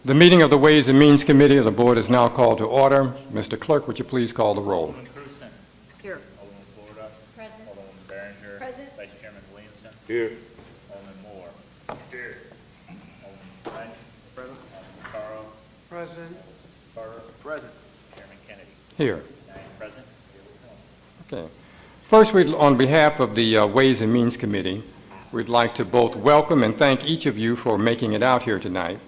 The meeting of the Ways and Means Committee of the Board is now called to order. Mr. Clerk, would you please call the roll? Alderman Krewson. Here. Alderman Florida. Present. Alderman Baringer. Present. Vice Chairman Williamson. Here. Alderman Moore. Here. Alderman Payne. Present. Alderman Vaccaro. President. Carter. Present. Chairman Kennedy. Here. 9 present. Okay. First, on behalf of the Ways and Means Committee, we'd like to both welcome and thank each of you for making it out here tonight.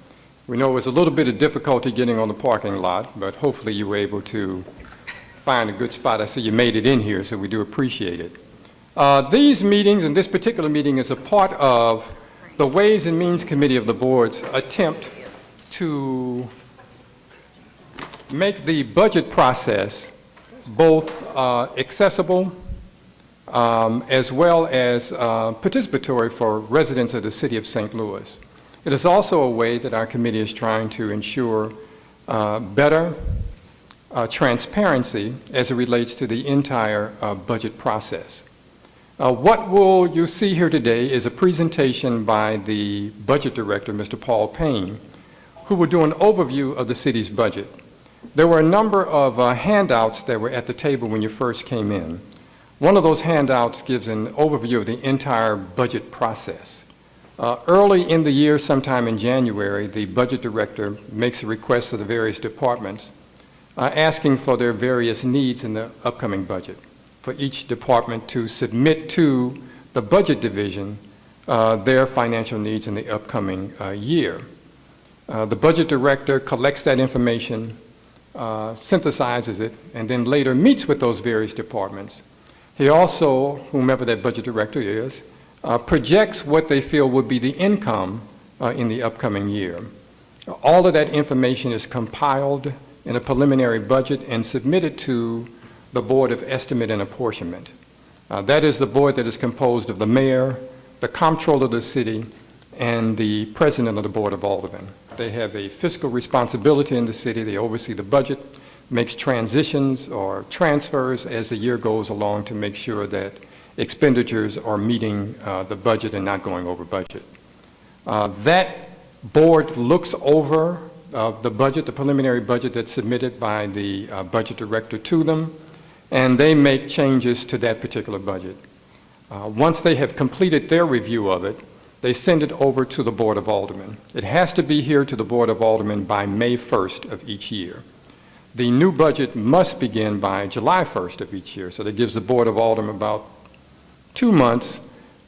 We know it was a little bit of difficulty getting on the parking lot, but hopefully you were able to find a good spot. I see you made it in here, so we do appreciate it. These meetings, and this particular meeting, is a part of the Ways and Means Committee of the Board's attempt to make the budget process both accessible as well as participatory for residents of the city of St. Louis. It is also a way that our committee is trying to ensure better transparency as it relates to the entire budget process. What you see here today is a presentation by the budget director, Mr. Paul Payne, who will do an overview of the city's budget. There were a number of handouts that were at the table when you first came in. One of those handouts gives an overview of the entire budget process. Early in the year, sometime in January, the budget director makes a request to the various departments asking for their various needs in the upcoming budget, for each department to submit to the budget division their financial needs in the upcoming year. The budget director collects that information, synthesizes it, and then later meets with those various departments. He also, whomever that budget director is, projects what they feel would be the income in the upcoming year. All of that information is compiled in a preliminary budget and submitted to the Board of Estimate and Apportionment. That is the board that is composed of the mayor, the comptroller of the city, and the president of the Board of Aldermen. They have a fiscal responsibility in the city. They oversee the budget, makes transitions or transfers as the year goes along to make sure that expenditures are meeting the budget and not going over budget. That board looks over the budget, the preliminary budget that's submitted by the budget director to them, and they make changes to that particular budget. Once they have completed their review of it, they send it over to the Board of Aldermen. It has to be here to the Board of Aldermen by May 1st of each year. The new budget must begin by July 1st of each year, so that gives the Board of Aldermen about 2 months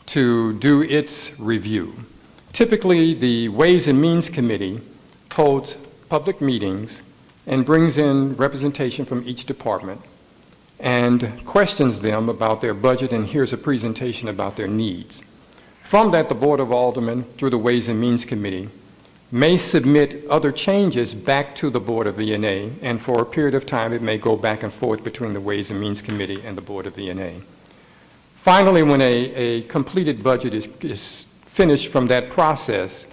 to do its review. Typically, the Ways and Means Committee holds public meetings and brings in representation from each department and questions them about their budget and hears a presentation about their needs. From that, the Board of Aldermen, through the Ways and Means Committee, may submit other changes back to the Board of V&A, and for a period of time it may go back and forth between the Ways and Means Committee and the Board of V&A. Finally, when a completed budget is finished from that process,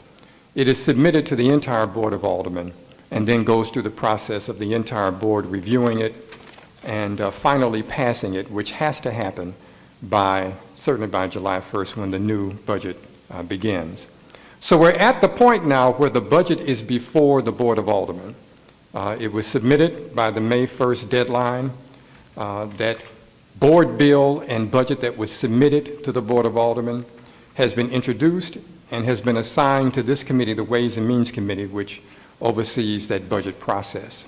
it is submitted to the entire Board of Aldermen and then goes through the process of the entire board reviewing it and finally passing it, which has to happen certainly by July 1st when the new budget begins. So we're at the point now where the budget is before the Board of Aldermen. It was submitted by the May 1st deadline. That board bill and budget that was submitted to the Board of Aldermen has been introduced and has been assigned to this committee, the Ways and Means Committee, which oversees that budget process.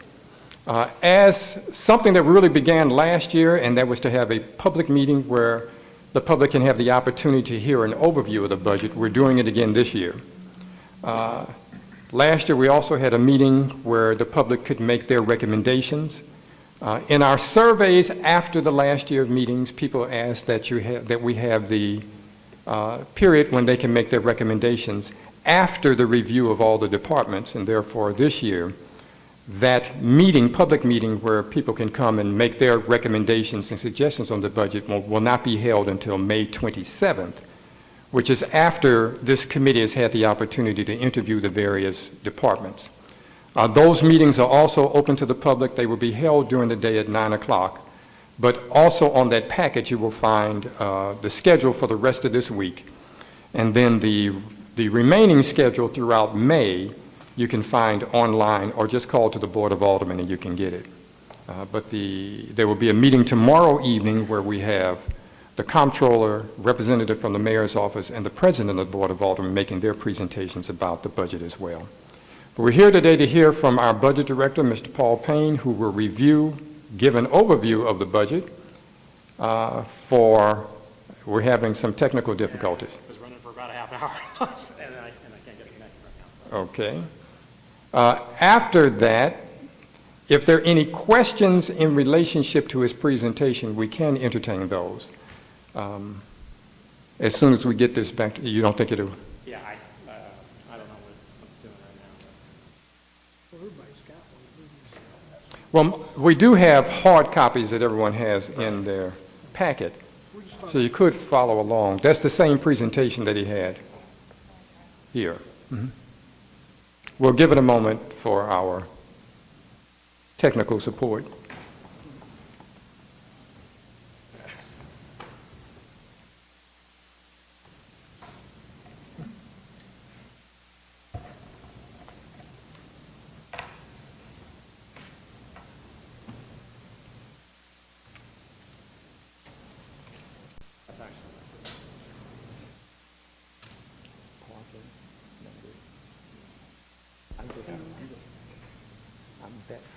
As something that really began last year, and that was to have a public meeting where the public can have the opportunity to hear an overview of the budget. We're doing it again this year. Last year, we also had a meeting where the public could make their recommendations. In our surveys after the last year of meetings, people asked that we have the period when they can make their recommendations after the review of all the departments, and therefore this year, that meeting, public meeting, where people can come and make their recommendations and suggestions on the budget will not be held until May 27th, which is after this committee has had the opportunity to interview the various departments. Those meetings are also open to the public. They will be held during the day at 9 o'clock. But also on that package, you will find the schedule for the rest of this week. And then the remaining schedule throughout May, you can find online, or just call to the Board of Aldermen and you can get it. But there will be a meeting tomorrow evening where we have the comptroller, representative from the mayor's office, and the president of the Board of Aldermen making their presentations about the budget as well. But we're here today to hear from our budget director, Mr. Paul Payne, who will give an overview of the budget. We're having some technical difficulties. I was running for about a half hour, and I can't get it connected right now. So. Okay. After that, if there are any questions in relationship to his presentation, we can entertain those. As soon as we get this back to you, don't think it'll... Yeah, I don't know what's doing right now. Everybody's got one. Well, we do have hard copies that everyone has in their packet, so you could follow along. That's the same presentation that he had here. Mm-hmm. We'll give it a moment for our technical support.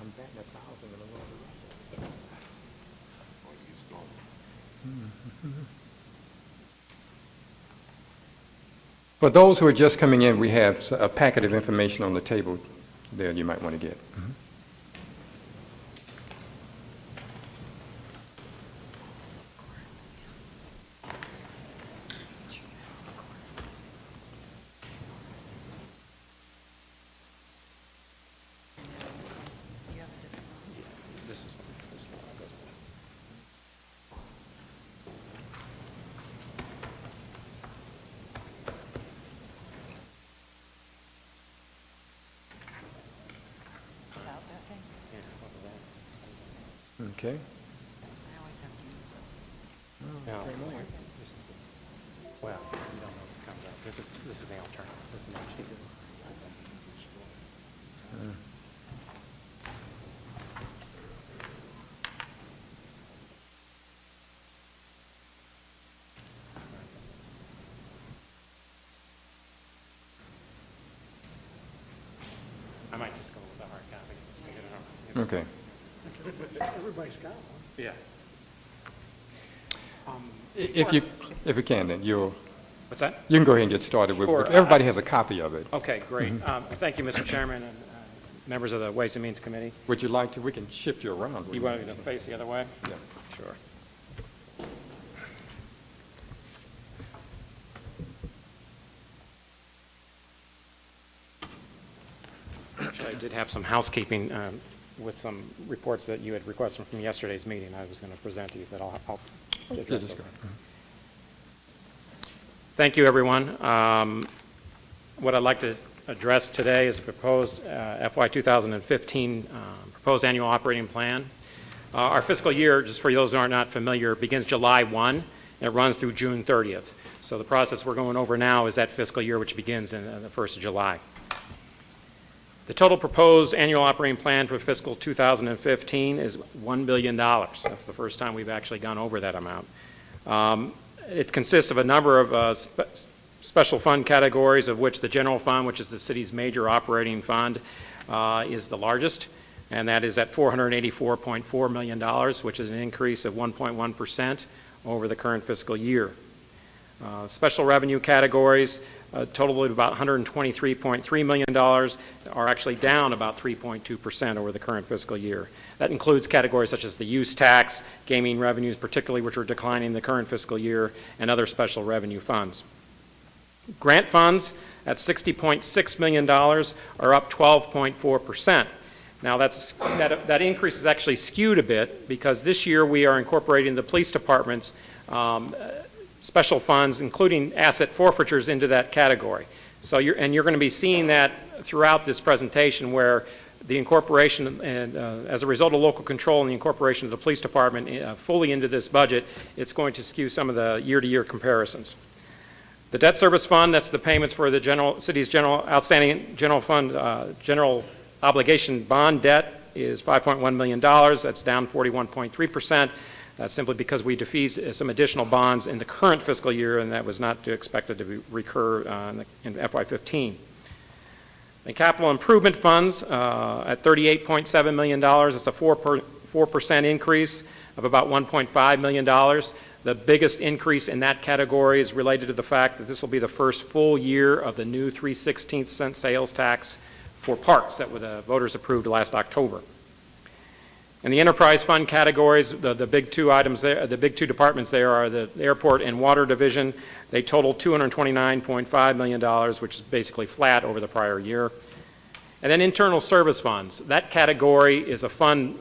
I'm betting 1,000 in a row. For those who are just coming in, we have a packet of information on the table there you might want to get. Mm-hmm. Okay. I always have to use those. No, this is the, well, you don't know if it comes out. This is the alternative. This is the alternative. I might just go with the hard copy. Just to get it over. Okay. Everybody's got one. Yeah. If you can, then you What's that? can go ahead and get started with Sure. it. Everybody has a copy of it. Okay, great. Thank you, Mr. Chairman, and members of the Ways and Means Committee. Would you like to? We can shift you around. You want me to face the other way? Yeah. Sure. Actually, I did have some housekeeping with some reports that you had requested from yesterday's meeting. I was going to present to you, but I'll address those. Thank you, everyone. What I'd like to address today is a proposed FY 2015 proposed annual operating plan. Our fiscal year, just for those who are not familiar, begins July 1 and it runs through June 30th. So the process we're going over now is that fiscal year which begins in the 1st of July. The total proposed annual operating plan for fiscal 2015 is $1 billion. That's the first time we've actually gone over that amount. It consists of a number of special fund categories, of which the general fund, which is the city's major operating fund, is the largest, and that is at $484.4 million, which is an increase of 1.1% over the current fiscal year. Special revenue categories, total of about $123.3 million, are actually down about 3.2% over the current fiscal year. That includes categories such as the use tax, gaming revenues particularly, which are declining in the current fiscal year, and other special revenue funds. Grant funds at $60.6 million are up 12.4%. Now that increase is actually skewed a bit because this year we are incorporating the police department's special funds, including asset forfeitures, into that category. So you're going to be seeing that throughout this presentation, where the incorporation, and as a result of local control and the incorporation of the police department fully into this budget, it's going to skew some of the year-to-year comparisons. The debt service fund, that's the payments for the city's outstanding general obligation bond debt, is $5.1 million. That's down 41.3%. That's simply because we defeased some additional bonds in the current fiscal year, and that was not expected to recur in FY15. The capital improvement funds at $38.7 million. That's a 4% increase of about $1.5 million. The biggest increase in that category is related to the fact that this will be the first full year of the new 3/16 cent sales tax for parks that the voters approved last October. In the enterprise fund categories, the big two items there, the big two departments there are the airport and water division. They total $229.5 million, which is basically flat over the prior year. And then internal service funds. That category is a fund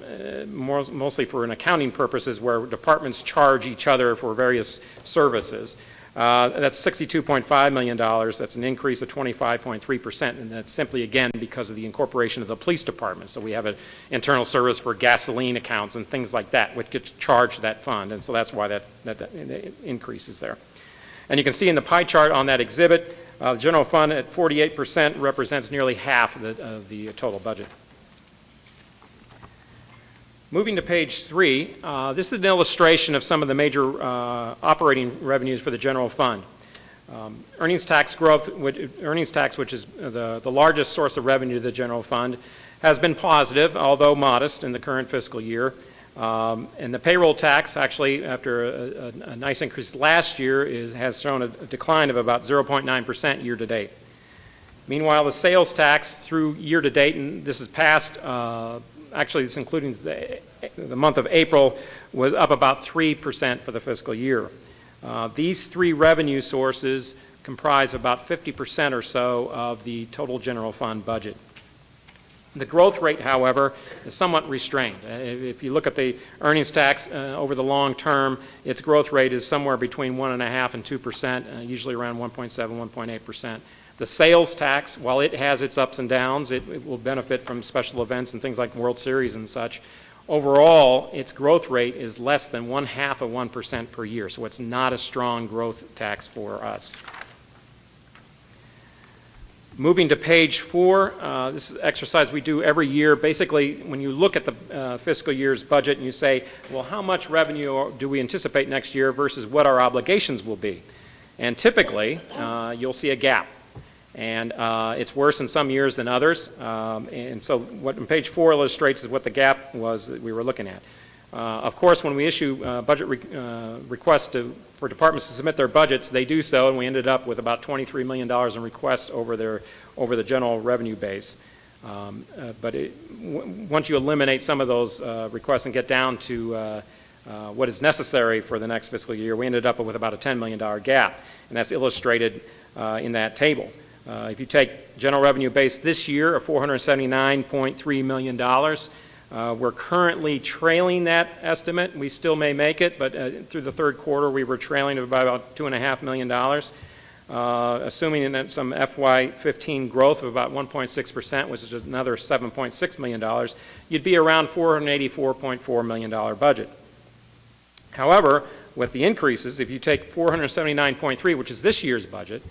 mostly for an accounting purposes where departments charge each other for various services. That's $62.5 million. That's an increase of 25.3%, and that's simply, again, because of the incorporation of the police department. So we have an internal service for gasoline accounts and things like that, which gets charged that fund, and so that's why that increase is there. And you can see in the pie chart on that exhibit, the general fund at 48% represents nearly half of the total budget. Moving to page 3, this is an illustration of some of the major operating revenues for the general fund. Earnings tax growth, which is the largest source of revenue to the general fund, has been positive, although modest, in the current fiscal year. And the payroll tax, actually, after a nice increase last year, has shown a decline of about 0.9% year to date. Meanwhile, the sales tax through year to date, and this is past, actually this including the month of April, was up about 3% for the fiscal year. These three revenue sources comprise about 50% or so of the total general fund budget. The growth rate, however, is somewhat restrained. If you look at the earnings tax over the long term, its growth rate is somewhere between 1.5% and 2%, usually around 1.7%, 1.8%. The sales tax, while it has its ups and downs, it will benefit from special events and things like World Series and such. Overall, its growth rate is less than 0.5% per year, so it's not a strong growth tax for us. Moving to page 4, this is an exercise we do every year. Basically, when you look at the fiscal year's budget and you say, well, how much revenue do we anticipate next year versus what our obligations will be? And typically, you'll see a gap. And it's worse in some years than others. And so what on page 4 illustrates is what the gap was that we were looking at. Of course, when we issue budget requests for departments to submit their budgets, they do so, and we ended up with about $23 million in requests over the general revenue base. But once you eliminate some of those requests and get down to what is necessary for the next fiscal year, we ended up with about a $10 million gap, and that's illustrated in that table. If you take general revenue base this year of $479.3 million, we're currently trailing that estimate. We still may make it, but through the third quarter we were trailing of about $2.5 million. Assuming that some FY15 growth of about 1.6%, which is another $7.6 million, you'd be around $484.4 million budget. However, with the increases, if you take 479.3, which is this year's budget,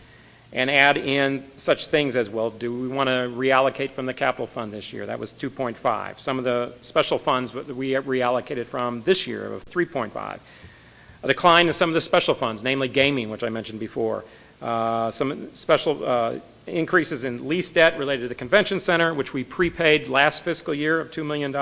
and add in such things as, well, do we want to reallocate from the capital fund this year? That was 2.5. Some of the special funds that we reallocated from this year of 3.5. A decline in some of the special funds, namely gaming, which I mentioned before. Some special increases in lease debt related to the convention center, which we prepaid last fiscal year of $2 million.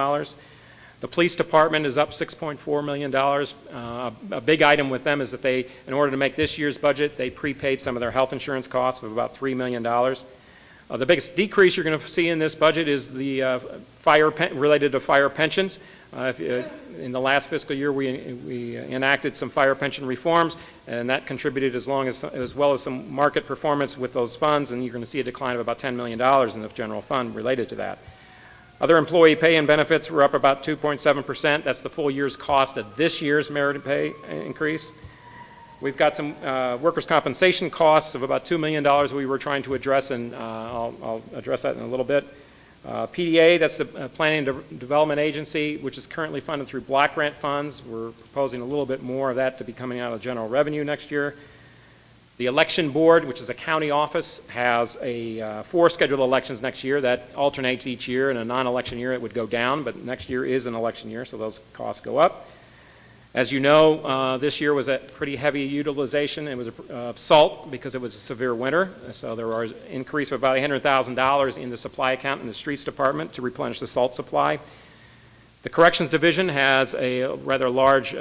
The police department is up $6.4 million. A big item with them is that they, in order to make this year's budget, they prepaid some of their health insurance costs of about $3 million. The biggest decrease you're going to see in this budget is the related to fire pensions. In the last fiscal year, we enacted some fire pension reforms, and that contributed as well as some market performance with those funds, and you're going to see a decline of about $10 million in the general fund related to that. Other employee pay and benefits were up about 2.7%. That's the full year's cost of this year's merit pay increase. We've got some workers' compensation costs of about $2 million we were trying to address, and I'll address that in a little bit. PDA, that's the Planning and Development Agency, which is currently funded through block grant funds. We're proposing a little bit more of that to be coming out of general revenue next year. The election board, which is a county office, has 4 scheduled elections next year. That alternates each year. In a non-election year, it would go down, but next year is an election year, so those costs go up. As you know, this year was at pretty heavy utilization. It was of salt because it was a severe winter, so there was an increase of about $800,000 in the supply account in the streets department to replenish the salt supply. The corrections division has a rather large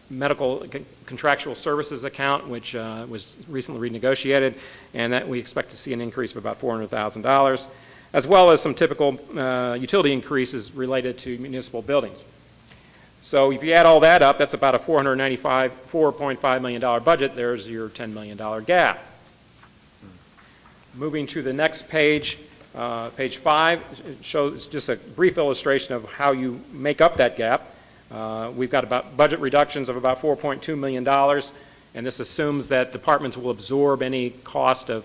medical contractual services account, which was recently renegotiated, and that we expect to see an increase of about $400,000, as well as some typical utility increases related to municipal buildings. So if you add all that up, that's about a $4.5 million budget. There's your $10 million gap. Moving to the next page, page 5, it shows just a brief illustration of how you make up that gap. We've got about budget reductions of about $4.2 million, and this assumes that departments will absorb any cost of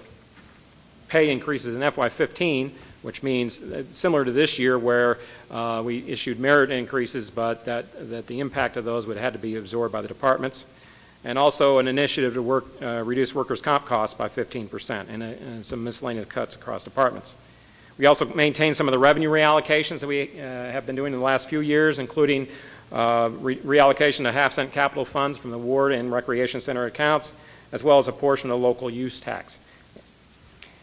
pay increases in FY15, which means similar to this year where we issued merit increases, but that the impact of those would have to be absorbed by the departments. And also an initiative to reduce workers' comp costs by 15% and some miscellaneous cuts across departments. We also maintain some of the revenue reallocations that we have been doing in the last few years, including reallocation of half-cent capital funds from the ward and recreation center accounts, as well as a portion of local use tax.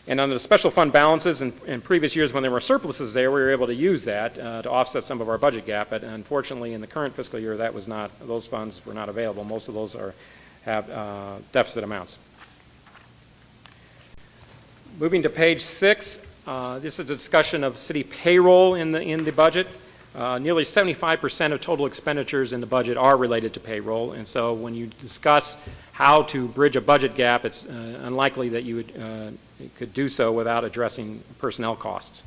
And under the special fund balances, in previous years when there were surpluses there, we were able to use that to offset some of our budget gap. But unfortunately, in the current fiscal year, that was not; those funds were not available. Most of those have deficit amounts. Moving to page 6, this is a discussion of city payroll in the budget. Nearly 75% of total expenditures in the budget are related to payroll, and so when you discuss how to bridge a budget gap, it's unlikely that you could do so without addressing personnel costs.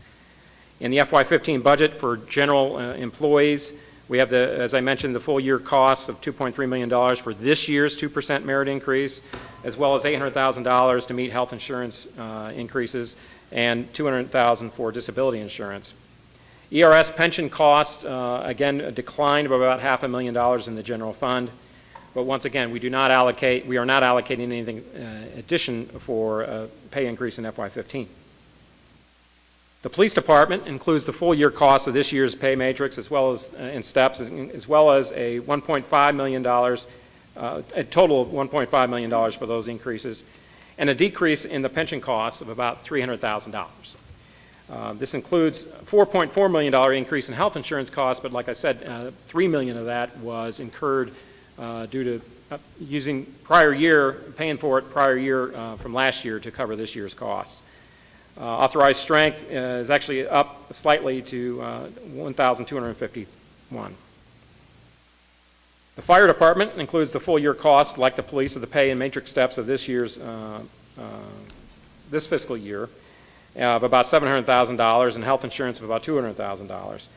In the FY15 budget for general employees, we have, as I mentioned, the full year costs of $2.3 million for this year's 2% merit increase, as well as $800,000 to meet health insurance increases and $200,000 for disability insurance. ERS pension costs, again, declined by about $500,000 in the general fund. But once again, we are not allocating anything addition for pay increase in FY15. The police department includes the full year cost of this year's pay matrix as well as in steps, as well as a $1.5 million, a total of $1.5 million for those increases, and a decrease in the pension costs of about $300,000. This includes a $4.4 million increase in health insurance costs, but like I said, $3 million of that was incurred due to using paying for it prior year from last year to cover this year's costs. Authorized strength is actually up slightly to 1,251. The fire department includes the full year cost, like the police, of the pay and matrix steps of this year's, this fiscal year, of about $700,000 and health insurance of about $200,000.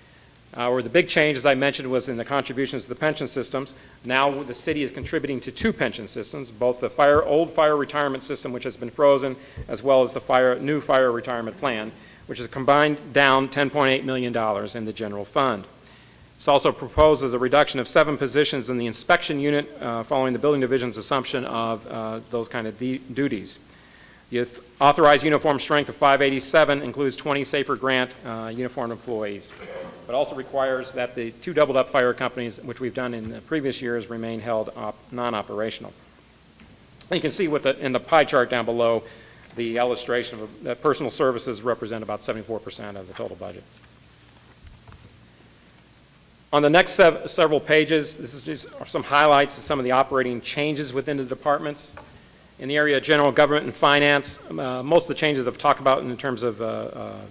Where the big change, as I mentioned, was in the contributions to the pension systems. Now the city is contributing to 2 pension systems, both the old fire retirement system, which has been frozen, as well as the new fire retirement plan, which is combined down $10.8 million in the general fund. This also proposes a reduction of 7 positions in the inspection unit following the building division's assumption of those kind of duties. The authorized uniform strength of 587 includes 20 Safer Grant uniformed employees, but also requires that the 2 doubled-up fire companies, which we've done in the previous years, remain held non-operational. You can see in the pie chart down below the illustration of that personal services represent about 74% of the total budget. On the next several pages, this is just some highlights of some of the operating changes within the departments. In the area of general government and finance, most of the changes I've talked about in terms of the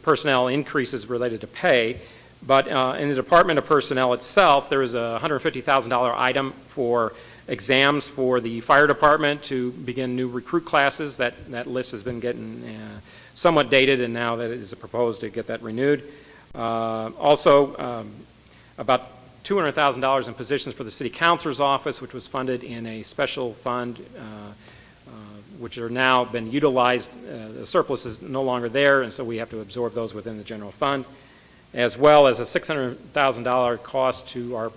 personnel increases related to pay, but in the Department of Personnel itself, there is a $150,000 item for exams for the fire department to begin new recruit classes. That list has been getting somewhat dated, and now that it is proposed to get that renewed. Also, about $200,000 in positions for the city councilor's office, which was funded in a special fund, which are now been utilized. The surplus is no longer there, and so we have to absorb those within the general fund, as well as a $600,000 cost to our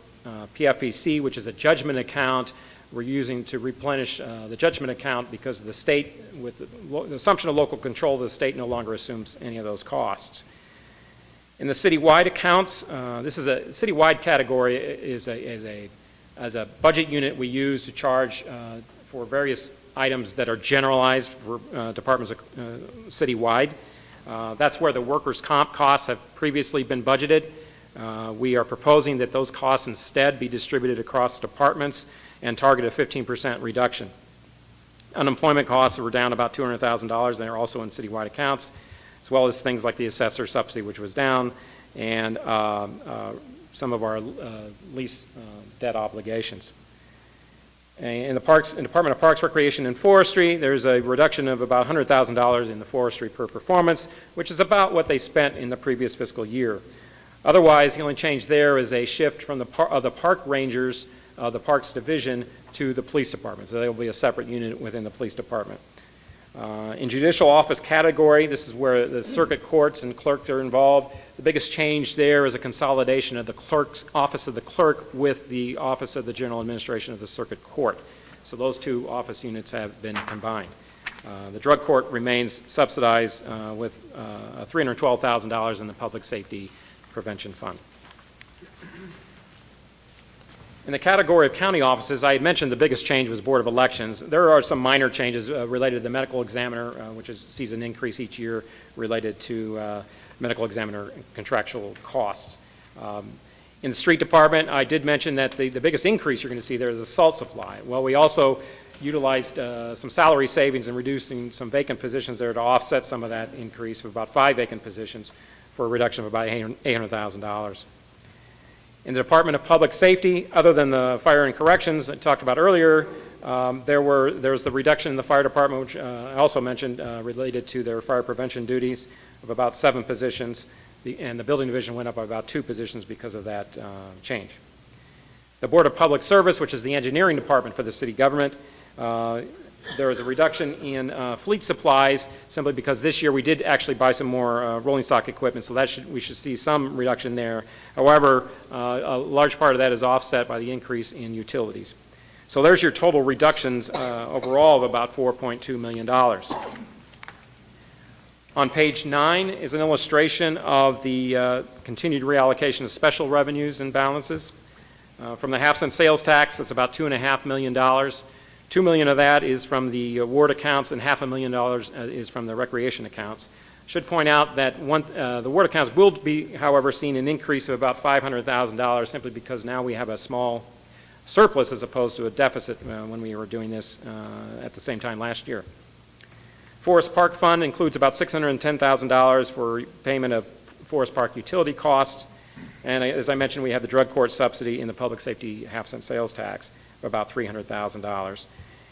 PFPC, which is a judgment account we're using to replenish the judgment account because the state, with the assumption of local control, the state no longer assumes any of those costs. In the citywide accounts, this is a citywide category is a budget unit we use to charge for various items that are generalized for departments citywide. That's where the workers' comp costs have previously been budgeted. We are proposing that those costs instead be distributed across departments and target a 15% reduction. Unemployment costs were down about $200,000. They're also in citywide accounts, as well as things like the assessor subsidy, which was down, and some of our lease debt obligations. In the Department of Parks, Recreation, and Forestry, there's a reduction of about $100,000 in the forestry per performance, which is about what they spent in the previous fiscal year. Otherwise, the only change there is a shift from the park rangers, the Parks Division, to the Police Department. So there will be a separate unit within the Police Department. In Judicial Office category, this is where the circuit courts and clerks are involved. The biggest change there is a consolidation of the clerk's office of the clerk with the office of the General Administration of the Circuit Court. So those two office units have been combined. The drug court remains subsidized with $312,000 in the Public Safety Prevention Fund. In the category of county offices, I had mentioned the biggest change was Board of Elections. There are some minor changes related to the medical examiner, which sees an increase each year related to medical examiner contractual costs. In the street department, I did mention that the biggest increase you're going to see there is the salt supply. Well, we also utilized some salary savings and reducing some vacant positions there to offset some of that increase of about 5 vacant positions for a reduction of about $800,000. In the Department of Public Safety, other than the fire and corrections I talked about earlier, there was the reduction in the fire department, which I also mentioned, related to their fire prevention duties of about 7 positions, and the building division went up by about 2 positions because of that change. The Board of Public Service, which is the engineering department for the city government, there was a reduction in fleet supplies simply because this year we did actually buy some more rolling stock equipment, so we should see some reduction there. However, a large part of that is offset by the increase in utilities. So there's your total reductions overall of about $4.2 million. On page 9 is an illustration of the continued reallocation of special revenues and balances. From the half-cent sales tax, that's about $2.5 million. $2 million of that is from the ward accounts, and $500,000 is from the recreation accounts. Should point out that the ward accounts will be, however, seeing an increase of about $500,000 simply because now we have a small surplus as opposed to a deficit when we were doing this at the same time last year. Forest Park Fund includes about $610,000 for payment of Forest Park utility costs. And as I mentioned, we have the drug court subsidy in the public safety half-cent sales tax of about $300,000.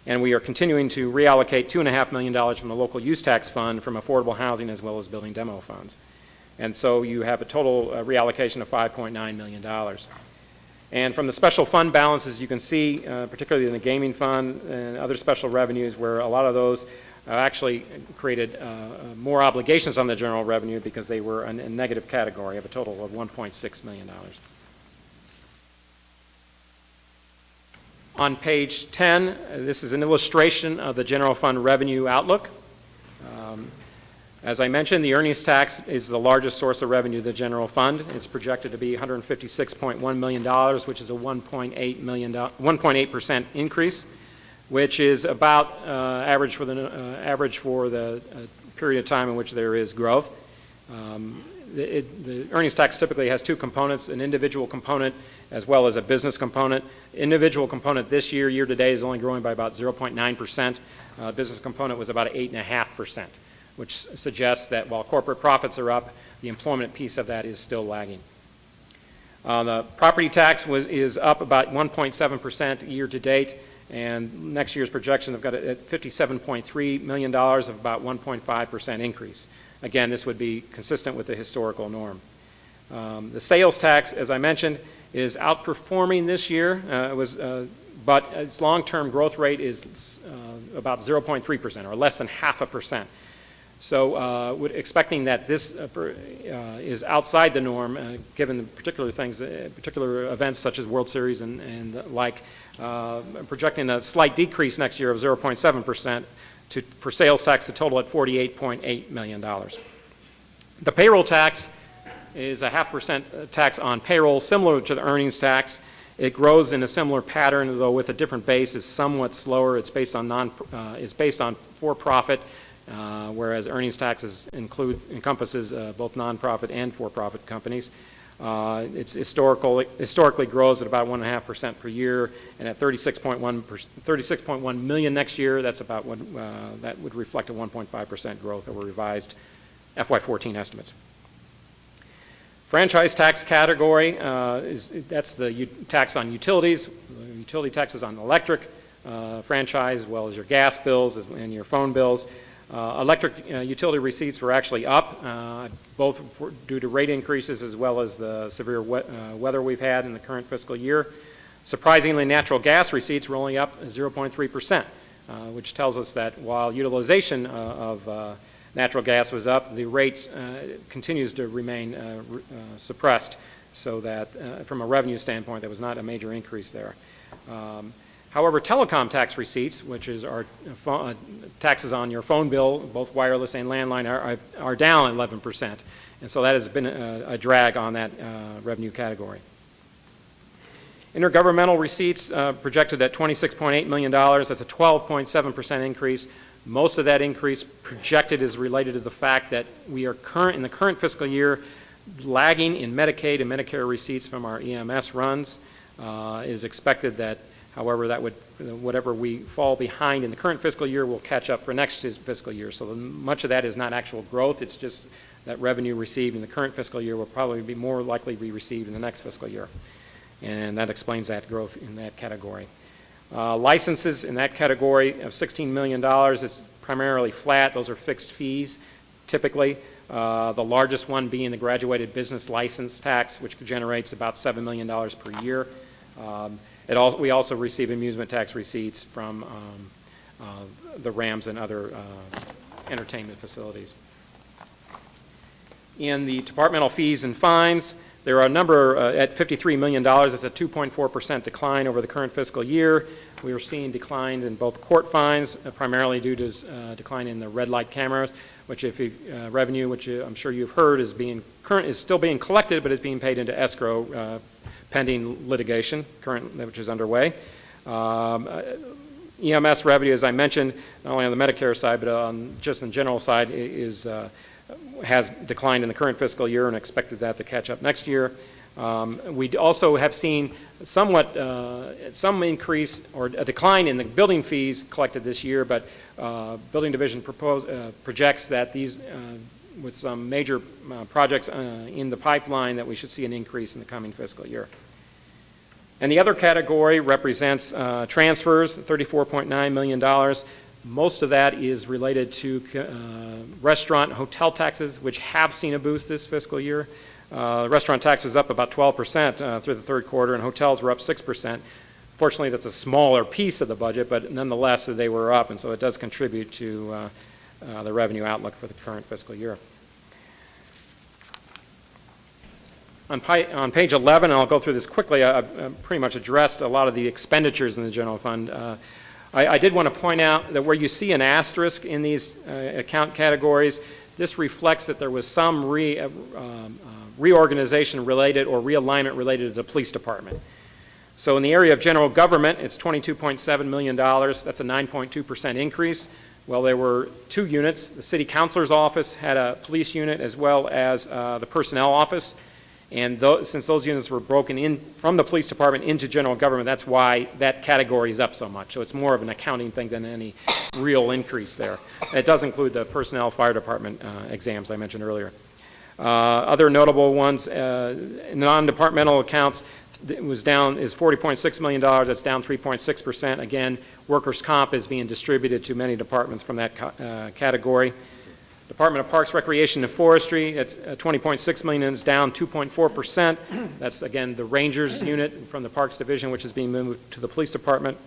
And we are continuing to reallocate $2.5 million from the local use tax fund from affordable housing as well as building demo funds. And so you have a total reallocation of $5.9 million. And from the special fund balances, you can see, particularly in the gaming fund and other special revenues, where a lot of those actually created more obligations on the general revenue because they were in a negative category of a total of $1.6 million. On page 10, this is an illustration of the general fund revenue outlook. As I mentioned, the earnings tax is the largest source of revenue of the general fund. It's projected to be $156.1 million, which is a 1.8% increase, which is about average for the period of time in which there is growth. The earnings tax typically has 2 components, an individual component as well as a business component. Individual component this year, year to date, is only growing by about 0.9%. Business component was about 8.5%, which suggests that while corporate profits are up, the employment piece of that is still lagging. The property tax is up about 1.7% year to date, and next year's projection have got it at $57.3 million of about 1.5% increase. Again, this would be consistent with the historical norm. The sales tax, as I mentioned, is outperforming this year. But its long-term growth rate is about 0.3%, or less than 0.5%. So expecting that this is outside the norm, given the particular events such as World Series and the like, projecting a slight decrease next year of 0.7% for sales tax to total at $48.8 million. The payroll tax is a 0.5% tax on payroll, similar to the earnings tax. It grows in a similar pattern, though with a different base. It's somewhat slower. It's based on for-profit, whereas earnings taxes encompasses both nonprofit and for-profit companies. It's historically grows at about 1.5% per year, and at 36.1 million next year, that's about that would reflect a 1.5% growth over revised FY14 estimates. Franchise tax category that's the tax on utilities, utility taxes on electric, franchise, as well as your gas bills and your phone bills. Electric utility receipts were actually up, both due to rate increases as well as the severe weather we've had in the current fiscal year. Surprisingly, natural gas receipts were only up 0.3%, which tells us that while utilization of natural gas was up, the rate continues to remain suppressed, so that from a revenue standpoint, there was not a major increase there. However, telecom tax receipts, which is our taxes on your phone bill, both wireless and landline, are down 11%. And so that has been a drag on that revenue category. Intergovernmental receipts projected at $26.8 million. That's a 12.7% increase. Most of that increase projected is related to the fact that we are in the current fiscal year lagging in Medicaid and Medicare receipts from our EMS runs. It is expected that, however, that whatever we fall behind in the current fiscal year will catch up for next fiscal year. So much of that is not actual growth. It's just that revenue received in the current fiscal year will probably be more likely to be received in the next fiscal year. And that explains that growth in that category. Licenses in that category of $16 million, it's primarily flat. Those are fixed fees, typically. The largest one being the graduated business license tax, which generates about $7 million per year. We also receive amusement tax receipts from the Rams and other entertainment facilities. In the departmental fees and fines, there are a number at $53 million. That's a 2.4% decline over the current fiscal year. We are seeing declines in both court fines, primarily due to decline in the red light cameras, which revenue, which I'm sure you've heard, is still being collected, but is being paid into escrow pending litigation, which is underway. EMS revenue, as I mentioned, not only on the Medicare side, but on just the general side, has declined in the current fiscal year and expected that to catch up next year. We also have seen some increase or a decline in the building fees collected this year, but Building Division projects that these, with some major projects in the pipeline, that we should see an increase in the coming fiscal year. And the other category represents transfers, $34.9 million. Most of that is related to restaurant and hotel taxes, which have seen a boost this fiscal year. Restaurant tax was up about 12% through the third quarter, and hotels were up 6%. Fortunately, that's a smaller piece of the budget, but nonetheless, they were up, and so it does contribute to the revenue outlook for the current fiscal year. On page 11, and I'll go through this quickly, I've pretty much addressed a lot of the expenditures in the general fund. I did want to point out that where you see an asterisk in these account categories, this reflects that there was some reorganization related or realignment related to the police department. So in the area of general government, it's $22.7 million. That's a 9.2% increase. Well, there were two units. The city councilor's office had a police unit as well as the personnel office. And since those units were broken in from the police department into general government, that's why that category is up so much. So it's more of an accounting thing than any real increase there. It does include the personnel fire department exams I mentioned earlier. Other notable ones, non-departmental accounts, is $40.6 million. That's down 3.6%. Again, workers' comp is being distributed to many departments from that category. Department of Parks, Recreation, and Forestry, it's $20.6 million, and it's down 2.4%. That's, again, the Rangers unit from the Parks Division, which is being moved to the Police Department.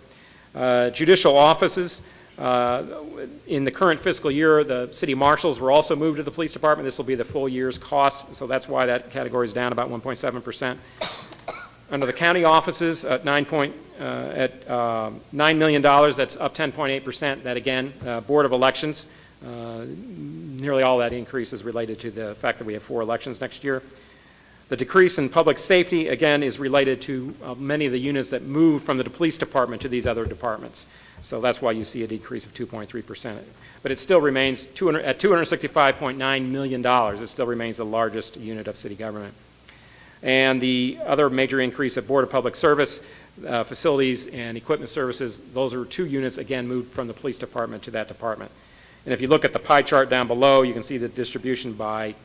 Judicial offices, In the current fiscal year, the city marshals were also moved to the police department. This will be the full year's cost, so that's why that category is down about 1.7%. Under the county offices at $9 million, that's up 10.8%. That again, Board of Elections, nearly all that increase is related to the fact that we have 4 elections next year. The decrease in public safety, again, is related to many of the units that moved from the police department to these other departments. So that's why you see a decrease of 2.3%. But it still remains at $265.9 million. It still remains the largest unit of city government. And the other major increase at Board of Public Service, Facilities and Equipment Services, those are 2 units, again, moved from the police department to that department. And if you look at the pie chart down below, you can see the distribution by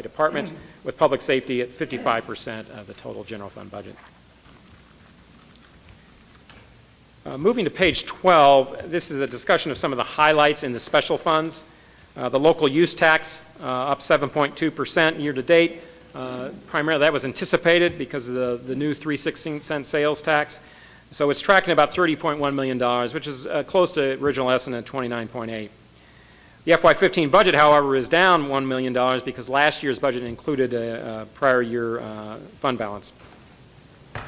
department, with public safety at 55% of the total general fund budget. Moving to page 12, this is a discussion of some of the highlights in the special funds. The local use tax up 7.2% year to date. Primarily that was anticipated because of the new 3/16 sales tax. So it's tracking about $30.1 million, which is close to original estimate of 29.8. The FY15 budget, however, is down $1 million because last year's budget included a prior year fund balance.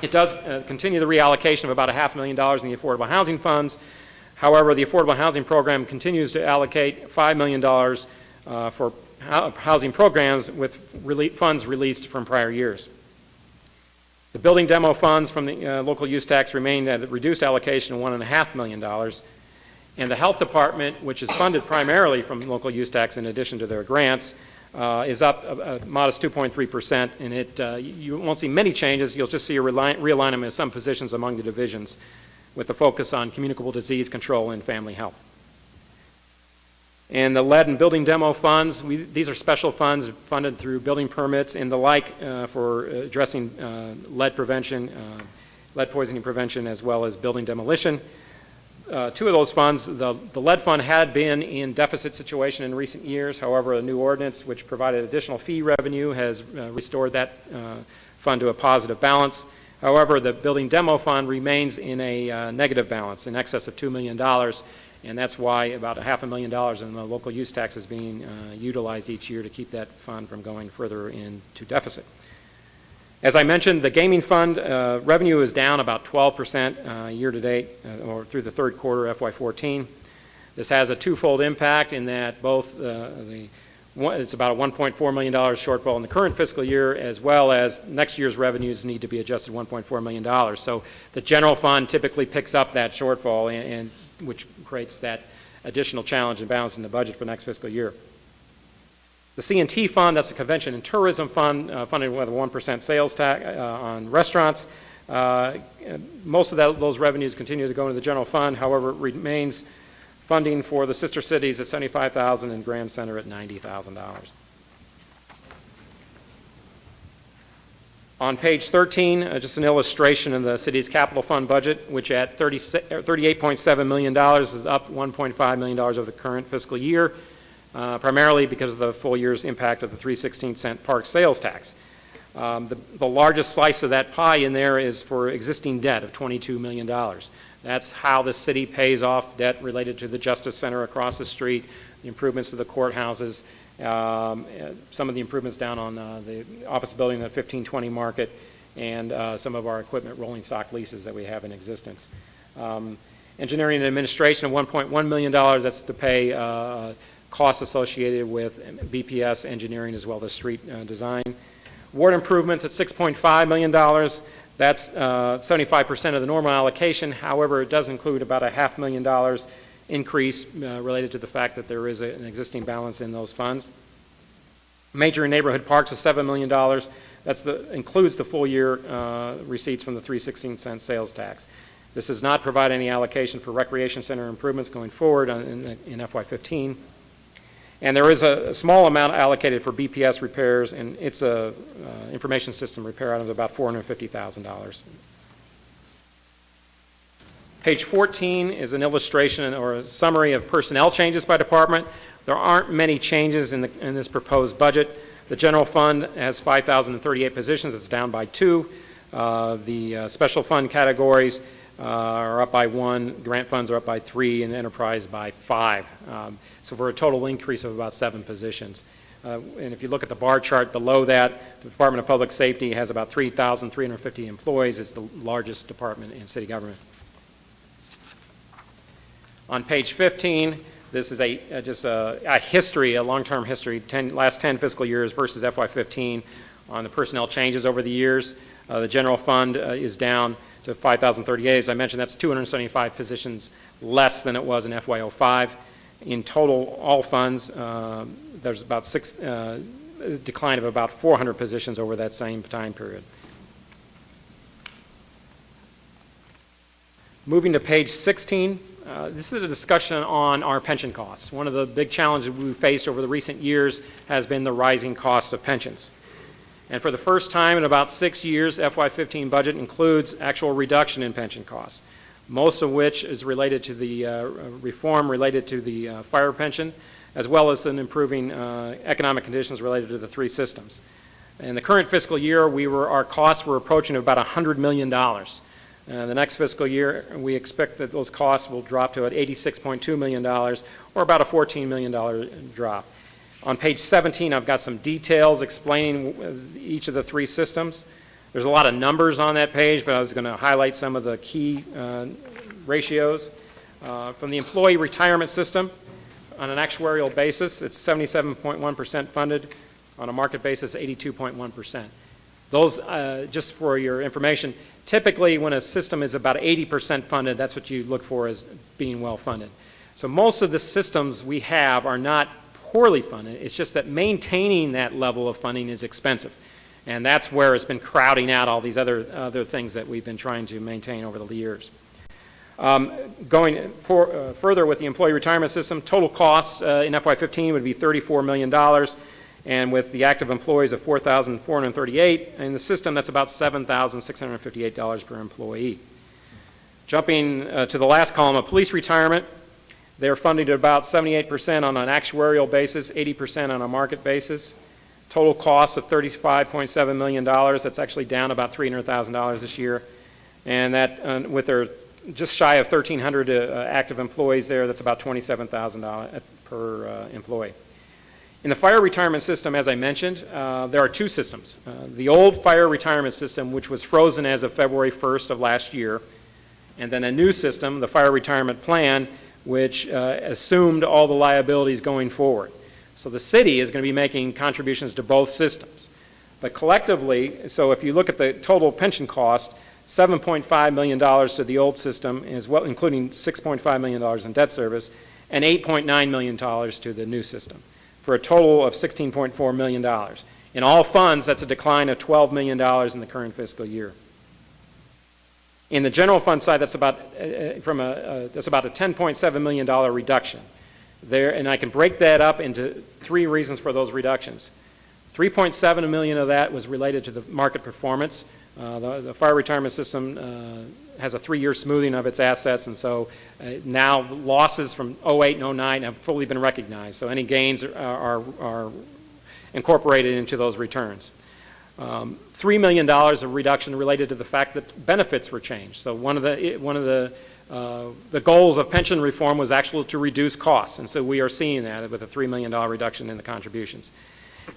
It does continue the reallocation of about $500,000 in the affordable housing funds. However, the affordable housing program continues to allocate $5 million for housing programs with funds released from prior years. The building demo funds from the local use tax remain at a reduced allocation of $1.5 million. And the health department, which is funded primarily from local use tax in addition to their grants, is up a modest 2.3%, and you won't see many changes. You'll just see a realignment of some positions among the divisions with the focus on communicable disease control and family health. And the lead and building demo funds, these are special funds funded through building permits and the like for addressing lead prevention, lead poisoning prevention, as well as building demolition. 2 of those funds, the lead fund had been in deficit situation in recent years. However, a new ordinance which provided additional fee revenue has restored that fund to a positive balance. However, the building demo fund remains in a negative balance in excess of $2 million, and that's why about $500,000 in the local use tax is being utilized each year to keep that fund from going further into deficit. As I mentioned, the gaming fund revenue is down about 12% year to date or through the third quarter FY14. This has a twofold impact in that both it's about a $1.4 million shortfall in the current fiscal year, as well as next year's revenues need to be adjusted $1.4 million. So the general fund typically picks up that shortfall, and which creates that additional challenge and balance in the budget for next fiscal year. The C&T fund, that's the Convention and Tourism Fund, funded with a 1% sales tax on restaurants. Most of those revenues continue to go into the general fund. However, it remains funding for the sister cities at $75,000 and Grand Center at $90,000. On page 13, just an illustration of the city's capital fund budget, which at $38.7 million is up $1.5 million over the current fiscal year. Primarily because of the full year's impact of the 3/16 park sales tax. The largest slice of that pie in there is for existing debt of $22 million. That's how the city pays off debt related to the Justice Center across the street, the improvements to the courthouses, some of the improvements down on the office building at 1520 Market, and some of our equipment rolling stock leases that we have in existence. Engineering and administration of $1.1 million, that's to pay costs associated with BPS engineering as well as street design. Ward improvements at $6.5 million. That's 75% of the normal allocation. However, it does include about a $500,000 increase related to the fact that there is an existing balance in those funds. Major neighborhood parks of $7 million. That includes the full year receipts from the 3/16 sales tax. This does not provide any allocation for recreation center improvements going forward in FY15. And there is a small amount allocated for BPS repairs, and it's a information system repair item of about $450,000. Page 14 is an illustration or a summary of personnel changes by department. There aren't many changes in this proposed budget. The general fund has 5,038 positions. It's down by 2. The special fund categories are up by 1, grant funds are up by 3, and enterprise by 5. So for a total increase of about 7 positions. And if you look at the bar chart below that, the Department of Public Safety has about 3,350 employees. It's the largest department in city government. On page 15, this is just a history, a long-term history, last 10 fiscal years versus FY15 on the personnel changes over the years. The general fund is down to 5,038. As I mentioned, that's 275 positions less than it was in FY05. In total, all funds, there's about a decline of about 400 positions over that same time period. Moving to page 16, this is a discussion on our pension costs. One of the big challenges we've faced over the recent years has been the rising cost of pensions. And for the first time in about 6 years, FY15 budget includes actual reduction in pension costs, most of which is related to the reform related to the fire pension, as well as in improving economic conditions related to the 3 systems. In the current fiscal year, our costs were approaching about $100 million. The next fiscal year, we expect that those costs will drop to at $86.2 million, or about a $14 million drop. On page 17, I've got some details explaining each of the 3 systems. There's a lot of numbers on that page, but I was going to highlight some of the key ratios. From the employee retirement system, on an actuarial basis, it's 77.1% funded. On a market basis, 82.1%. Those, just for your information, typically when a system is about 80% funded, that's what you look for as being well funded. So most of the systems we have are not poorly funded. It's just that maintaining that level of funding is expensive. And that's where it's been crowding out all these other things that we've been trying to maintain over the years. Going further with the employee retirement system, total costs in FY15 would be $34 million. And with the active employees of 4,438 in the system, that's about $7,658 per employee. Jumping to the last column of police retirement, they're funded at about 78% on an actuarial basis, 80% on a market basis. Total cost of $35.7 million. That's actually down about $300,000 this year. And that, with their just shy of 1,300 active employees there, that's about $27,000 per employee. In the fire retirement system, as I mentioned, there are 2 systems. The old fire retirement system, which was frozen as of February 1st of last year, and then a new system, the fire retirement plan, which assumed all the liabilities going forward. So the city is going to be making contributions to both systems. But collectively, so if you look at the total pension cost, $7.5 million to the old system, is well, including $6.5 million in debt service, and $8.9 million to the new system, for a total of $16.4 million. In all funds, that's a decline of $12 million in the current fiscal year. In the general fund side, that's about a $10.7 million reduction there, and I can break that up into 3 reasons for those reductions. $3.7 million of that was related to the market performance. The fire retirement system has a 3-year smoothing of its assets, and so now losses from 08 and 09 have fully been recognized. So any gains are incorporated into those returns. $3 million of reduction related to the fact that benefits were changed. So one of the goals of pension reform was actually to reduce costs, and so we are seeing that with a $3 million reduction in the contributions.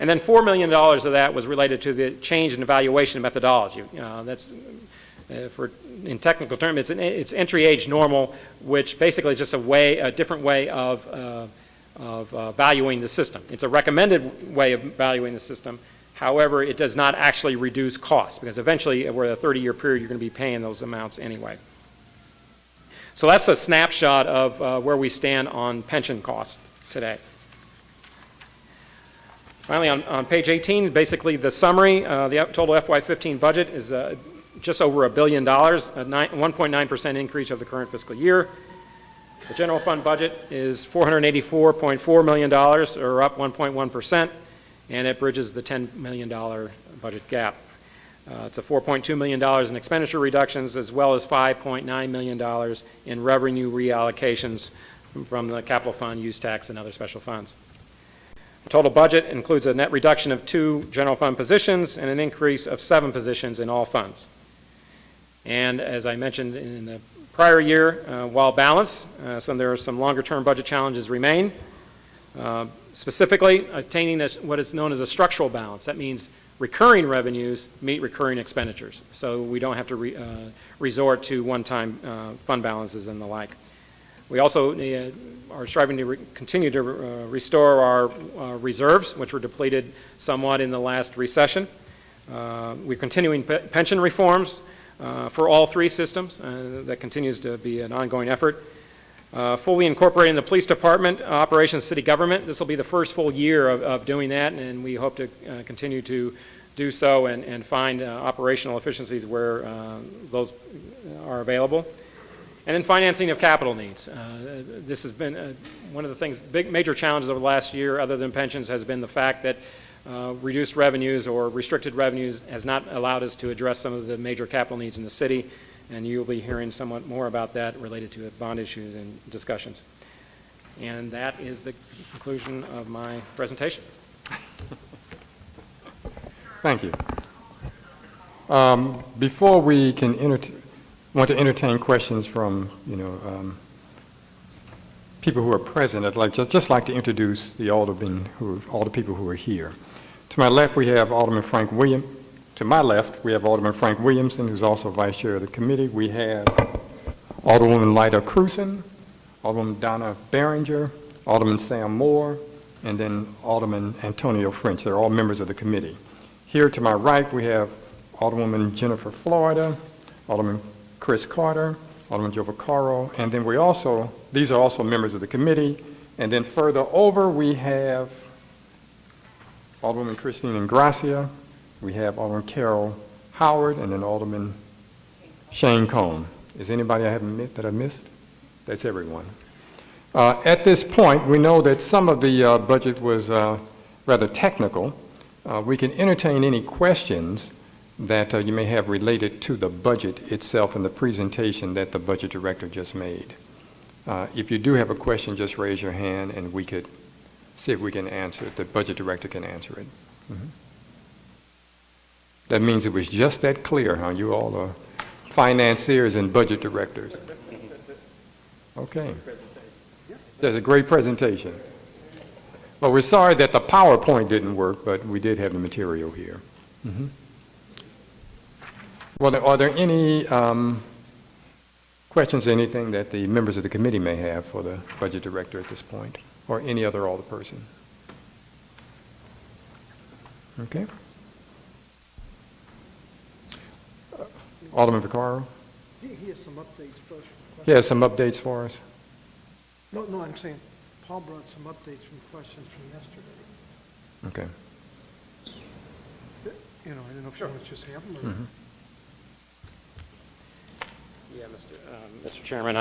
And then $4 million of that was related to the change in evaluation methodology. That's, in technical terms, it's entry age normal, which basically is just a different way of valuing the system. It's a recommended way of valuing the system. However, it does not actually reduce costs, because eventually, over a 30-year period, you're going to be paying those amounts anyway. So that's a snapshot of where we stand on pension costs today. Finally, on page 18, basically the summary, the total FY15 budget is just over $1 billion, a 1.9% increase of the current fiscal year. The general fund budget is $484.4 million, or up 1.1%, and it bridges the $10 million budget gap. It's a $4.2 million in expenditure reductions, as well as $5.9 million in revenue reallocations from the capital fund, use tax, and other special funds. The total budget includes a net reduction of 2 general fund positions and an increase of 7 positions in all funds. And as I mentioned in the prior year, while balanced, there are some longer-term budget challenges remain. Specifically, attaining what is known as a structural balance. That means recurring revenues meet recurring expenditures, so we don't have to resort to one-time fund balances and the like. We also are striving to continue to restore our reserves, which were depleted somewhat in the last recession. We're continuing pension reforms for all three systems. That continues to be an ongoing effort. Fully incorporating the police department, operations, city government. This will be the first full year of doing that, and we hope to continue to do so and find operational efficiencies where those are available. And then financing of capital needs. This has been one of the things, major challenges over the last year, other than pensions, has been the fact that reduced revenues or restricted revenues has not allowed us to address some of the major capital needs in the city. And you'll be hearing somewhat more about that related to bond issues and discussions. And that is the conclusion of my presentation. Thank you. Before we can want to entertain questions from, people who are present, I'd just like to introduce the aldermen, all the people who are here. To my left, we have Alderman Frank Williams. To my left, we have Alderman Frank Williamson, who's also Vice Chair of the committee. We have Alderwoman Lyda Krewson, Alderwoman Donna Baringer, Alderman Sam Moore, and then Alderman Antonio French. They're all members of the committee. Here to my right, we have Alderwoman Jennifer Florida, Alderman Chris Carter, Alderman Joe Vaccaro, and then these are also members of the committee. And then further over, we have Alderwoman Christine Ingracia, we have Alderman Carol Howard, and then Alderman Shane Cohn. Is anybody that I missed? That's everyone. At this point, we know that some of the budget was rather technical. We can entertain any questions that you may have related to the budget itself and the presentation that the budget director just made. If you do have a question, just raise your hand and we could see if we can answer it. The budget director can answer it. Mm-hmm. That means it was just that clear, huh? You all are financiers and budget directors. Okay. That's a great presentation. Well, we're sorry that the PowerPoint didn't work, but we did have the material here. Mm-hmm. Well, are there any questions or anything that the members of the committee may have for the budget director at this point, or any other alderperson? Okay. Alderman Vaccaro? He has some updates first. He has some updates for us. No, I'm saying Paul brought some updates from questions from yesterday. Okay. I don't know if you want to just have them or... Mm-hmm. Yeah, Mr. Chairman,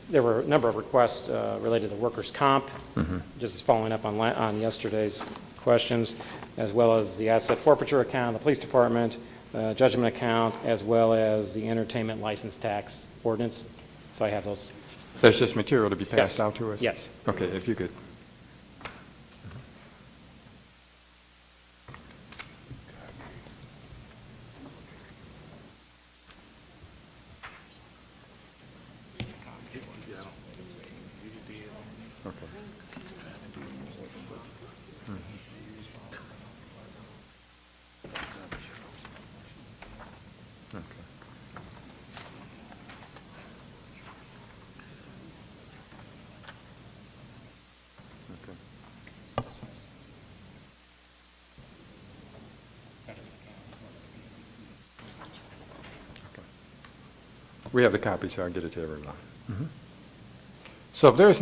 there were a number of requests related to workers' comp, Mm-hmm. just following up on yesterday's questions, as well as the asset forfeiture account, the police department, judgment account, as well as the entertainment license tax ordinance. So I have those. That's just material to be passed Yes. out to us? Yes. Okay, if you could. We have the copy, so I'll get it to everyone. Mm-hmm. So if there's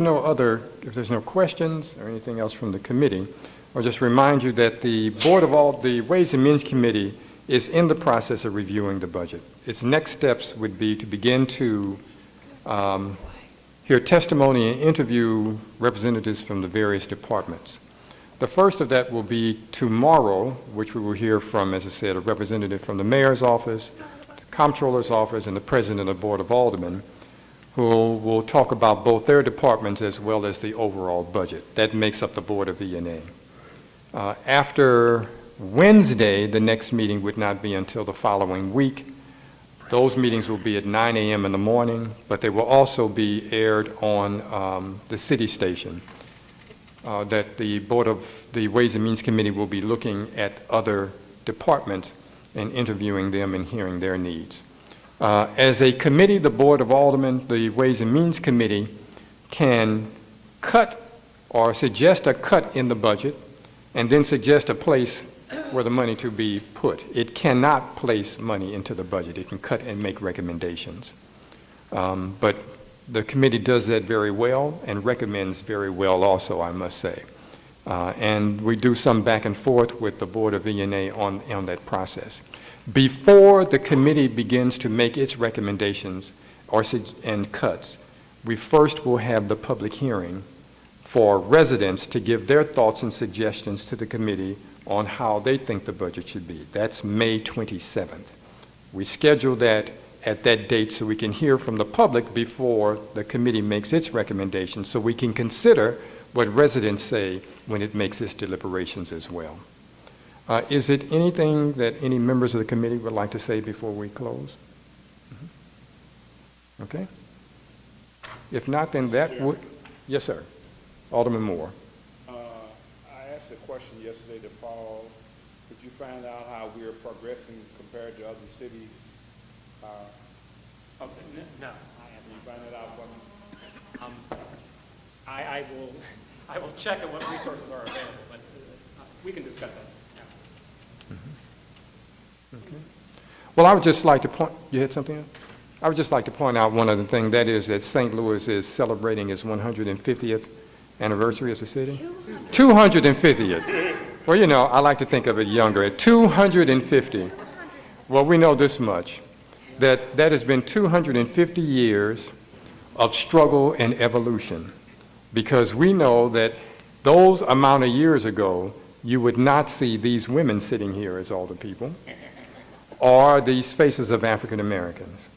no questions or anything else from the committee, I'll just remind you that the the Ways and Means Committee is in the process of reviewing the budget. Its next steps would be to begin to hear testimony and interview representatives from the various departments. The first of that will be tomorrow, which we will hear from, as I said, a representative from the mayor's office, Comptroller's office, and the president of the Board of Aldermen, who will talk about both their departments as well as the overall budget. That makes up the Board of E&A. After Wednesday, the next meeting would not be until the following week. Those meetings will be at 9 a.m. in the morning, but they will also be aired on the city station. That the Ways and Means Committee will be looking at other departments and interviewing them and hearing their needs. As a committee, the Board of Aldermen, the Ways and Means Committee can cut or suggest a cut in the budget and then suggest a place where the money to be put. It cannot place money into the budget. It can cut and make recommendations. But the committee does that very well and recommends very well also, I must say. And we do some back and forth with the Board of E&A on that process. Before the committee begins to make its recommendations and cuts, we first will have the public hearing for residents to give their thoughts and suggestions to the committee on how they think the budget should be. That's May 27th. We schedule that at that date so we can hear from the public before the committee makes its recommendations, so we can consider what residents say when it makes its deliberations as well. Is it anything that any members of the committee would like to say before we close? Okay. If not, then that would, yes, sir. Alderman Moore. I asked a question yesterday to Paul. Could you find out how we are progressing compared to other cities? Okay, no, Can you find that out for me? I will check on what resources are available, but we can discuss that. Okay. Well, I would just like to point, you had something else? I would just like to point out one other thing, that is that St. Louis is celebrating its 150th anniversary as a city. 250th. Well, you know, I like to think of it younger. At 250, well, we know this much, that has been 250 years of struggle and evolution, because we know that those amount of years ago, you would not see these women sitting here as older people, or these faces of African Americans.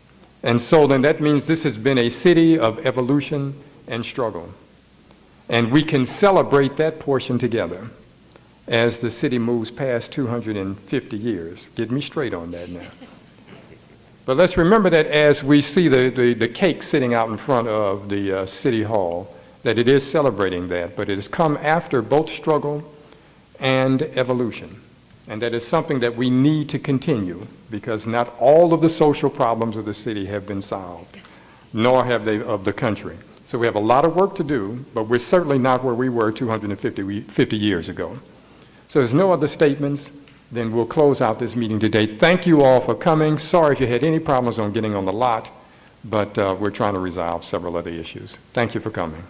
And so then that means this has been a city of evolution and struggle. And we can celebrate that portion together as the city moves past 250 years. Get me straight on that now. But let's remember that as we see the cake sitting out in front of the City Hall, that it is celebrating that, but it has come after both struggle and evolution. And that is something that we need to continue, because not all of the social problems of the city have been solved, nor have they of the country. So we have a lot of work to do, but we're certainly not where we were 250 years ago. So there's no other statements, then we'll close out this meeting today. Thank you all for coming. Sorry if you had any problems on getting on the lot, but we're trying to resolve several other issues. Thank you for coming.